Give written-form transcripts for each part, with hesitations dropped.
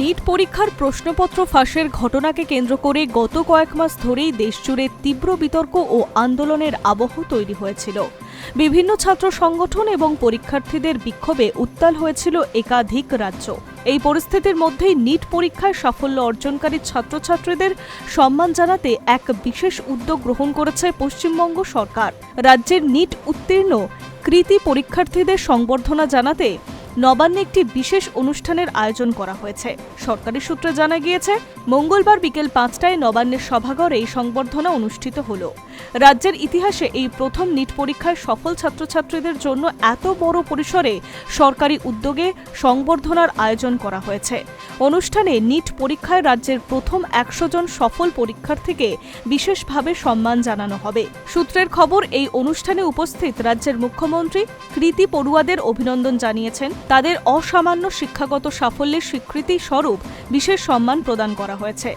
NEET পরীক্ষার প্রশ্নপত্র ফাঁসের ঘটনাকে কেন্দ্র করে গত কয়েক মাস ধরেই দেশজুড়ে তীব্র বিতর্ক ও আন্দোলনের আবহ তৈরি হয়েছিল। বিভিন্ন ছাত্র সংগঠন এবং পরীক্ষার্থীদের বিক্ষোভে উত্তাল হয়েছিল একাধিক রাজ্য। এই পরিস্থিতির মধ্যেই নিট পরীক্ষায় সাফল্য অর্জনকারী ছাত্রছাত্রীদের সম্মান জানাতে এক বিশেষ উদ্যোগ গ্রহণ করেছে পশ্চিমবঙ্গ সরকার। রাজ্যের নিট উত্তীর্ণ কৃতী পরীক্ষার্থীদের সংবর্ধনা জানাতে নবান্নে একটি বিশেষ অনুষ্ঠানের আয়োজন করা হয়েছে। সরকারি সূত্রে জানা গিয়েছে, মঙ্গলবার বিকেল 5টায় নবান্নের সভাঘরে এই সংবর্ধনা অনুষ্ঠিত হল। রাজ্যের ইতিহাসে এই প্রথম নিট পরীক্ষায় সফল ছাত্রছাত্রীদের জন্য এত বড় পরিসরে সরকারি উদ্যোগে সংবর্ধনার আয়োজন করা হয়েছে। অনুষ্ঠানে নিট পরীক্ষায় রাজ্যের প্রথম 100 জন সফল পরীক্ষার্থীকে বিশেষভাবে সম্মান জানানো হবে। সূত্রের খবর, এই অনুষ্ঠানে উপস্থিত রাজ্যের মুখ্যমন্ত্রী কৃতী পড়ুয়াদের অভিনন্দন জানিয়েছেন। তাদের অসামান্য শিক্ষাগত সাফল্যের স্বীকৃতি স্বরূপ বিশেষ সম্মান প্রদান করা হয়েছে।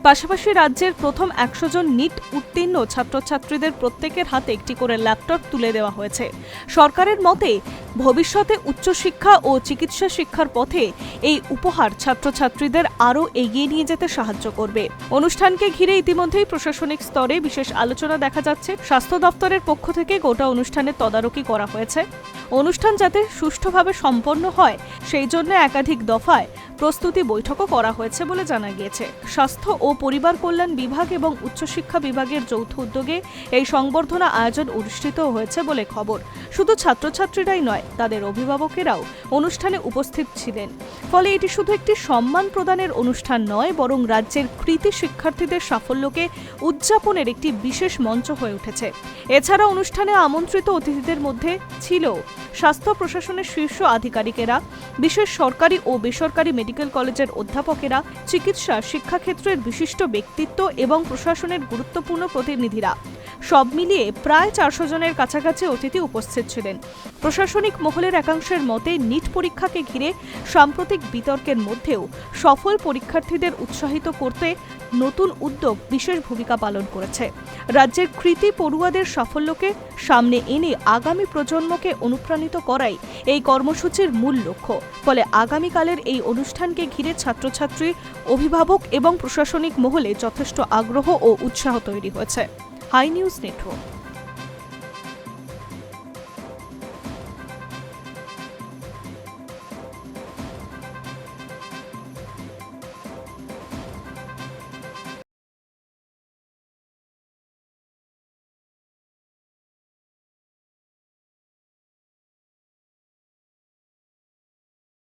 পাশাপাশি রাজ্যের প্রথম 100 জন নিট উত্তীর্ণ ছাত্রছাত্রীদের প্রত্যেকের হাতে একটি করে ল্যাপটপ তুলে দেওয়া হয়েছে। সরকারের মতে, ভবিষ্যতে উচ্চশিক্ষা ও চিকিৎসা শিক্ষার পথে এই উপহার ছাত্রছাত্রীদের আরও এগিয়ে নিয়ে যেতে সাহায্য করবে। অনুষ্ঠানকে ঘিরে ইতিমধ্যেই প্রশাসনিক স্তরে বিশেষ আলোচনা দেখা যাচ্ছে। স্বাস্থ্য দপ্তরের পক্ষ থেকে গোটা অনুষ্ঠানের তদারকি করা হয়েছে। অনুষ্ঠান যাতে সুষ্ঠুভাবে সম্পন্ন হয় সেই জন্য একাধিক দফায় প্রস্তুতি বৈঠকও করা হয়েছে বলে জানা গিয়েছে। স্বাস্থ্য ও পরিবার কল্যাণ বিভাগ এবং উচ্চশিক্ষা বিভাগের যৌথ উদ্যোগে এই সংবর্ধনা আয়োজন অনুষ্ঠিত হয়েছে বলে খবর। শুধু ছাত্রছাত্রীরাই নয়, তাদের অভিভাবকেরাও অনুষ্ঠানে উপস্থিত ছিলেন। ফলে এটি শুধু একটি সম্মান প্রদানের অনুষ্ঠান নয়, বরং রাজ্যের কৃতী শিক্ষার্থীদের সাফল্যকে উদযাপনের একটি বিশেষ মঞ্চ হয়ে উঠেছে। এছাড়া অনুষ্ঠানে আমন্ত্রিত অতিথিদের মধ্যে ছিল স্বাস্থ্য প্রশাসনের শীর্ষ আধিকারিকেরা, বিশেষ সরকারি ও বেসরকারি মেডিকেল কলেজের অধ্যাপকেরা, চিকিৎসা শিক্ষাক্ষেত্রের বিশিষ্ট ব্যক্তিত্ব এবং প্রশাসনের গুরুত্বপূর্ণ প্রতিনিধিরা। সব মিলিয়ে প্রায় 400 জনের কাছাকাছি অতিথি উপস্থিত ছিলেন। প্রশাসনিক মহলের একাংশের মতে, নিট পরীক্ষাকে ঘিরে সাম্প্রতিক বিতর্কের মধ্যেও সফল পরীক্ষার্থীদের উৎসাহিত করতে নতুন উদ্যোগ বিশেষ ভূমিকা পালন করেছে। রাজ্যের কৃতী পড়ুয়াদের সাফল্যকে সামনে এনে আগামী প্রজন্মকে অনুপ্রাণিত করাই এই কর্মসূচির মূল লক্ষ্য। ফলে আগামীকালের এই অনুষ্ঠানকে ঘিরে ছাত্রছাত্রী, অভিভাবক এবং প্রশাসনিক মহলে যথেষ্ট আগ্রহ ও উৎসাহ তৈরি হয়েছে। Hi news network.